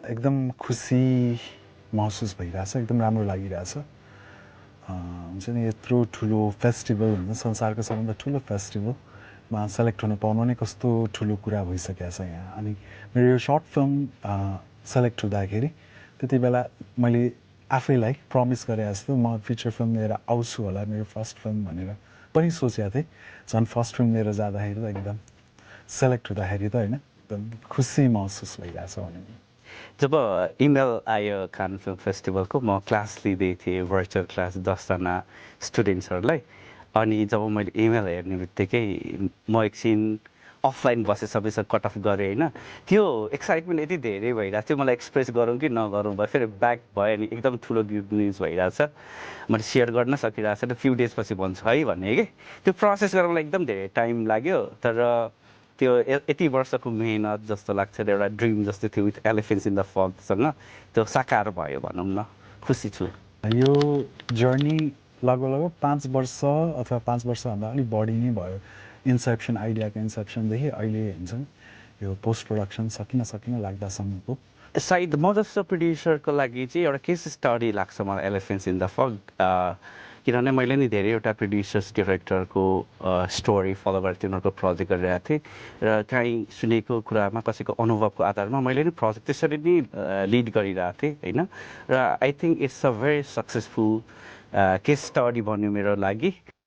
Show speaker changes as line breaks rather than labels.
एकदम खुसी महसुस भइरहेछ एकदम राम्रो लागिरहेछ हुन्छ नि यत्रो ठुलो फेस्टिभल हुन्छ संसारको सबभन्दा ठुलो फेस्टिभलमा सेलेक्ट हुन पाउनु नै कस्तो ठुलो कुरा भइसकेको छ यहाँ अनि मेरो यो सर्ट फिल्म सेलेक्ट हुँदाखेरि त्यति बेला मैले आफैलाई प्रमिस गरे जस्तो म फिचर फिल्म लिएर आउँछु होला मेरो फर्स्ट फिल्म भनेर पनि सोचेको थिएँ झन् फर्स्ट फिल्म लिएर जाँदाखेरि त एकदम सेलेक्ट हुँदाखेरि त होइन एकदम खुसी महसुस भइरहेछ भने
जब इमेल आयो कान फिल्म फेस्टिभलको म क्लास लिँदै थिएँ भर्चुअल क्लास 10जना स्टुडेन्ट्सहरूलाई अनि जब मैले इमेल हेर्ने बित्तिकै म एकछिन अफलाइन बसेँ सबैसँग कट अफ गरेँ होइन त्यो एक्साइटमेन्ट यति धेरै भइरहेको थियो मलाई एक्सप्रेस गरौँ कि नगरौँ भयो फेरि ब्याक भयो अनि एकदम ठुलो गुड न्युज भइरहेछ मैले सेयर गर्न सकिरहेको छ फ्यु डेज पछि भन्छु है भन्ने कि त्यो प्रोसेस गर्न मलाई एकदम धेरै टाइम लाग्यो तर त्यो यति वर्षको मेहनत जस्तो लाग्छ एउटा ड्रिम जस्तो थियो विथ एलिफेन्ट्स इन द फगसँग त्यो साकार भयो भनौँ न खुसी छु
यो जर्नी लगभग 5 वर्ष अथवा 5 वर्षभन्दा अलिक बढी नै भयो इन्सेप्सन आइडियाको इन्सेप्सनदेखि अहिले हुन्छ नि यो पोस्ट प्रोडक्सन सकिन लाग्दासम्मको
सायद म जस्तो प्रड्युसरको लागि चाहिँ एउटा केस स्टडी लाग्छ मलाई एलिफेन्ट्स इन द फग किनभने मैले नि धेरैवटा प्रड्युसर्स डिरेक्टरको स्टोरी फलो गरेर तिनीहरूको प्रोजेक्ट गरिरहेको थिएँ र काहीँ सुनेको कुरामा कसैको अनुभवको आधारमा मैले नि प्रोजेक्ट त्यसरी नै लिड गरिरहेको थिएँ होइन र I think it's a very successful case study बन्यो मेरो लागि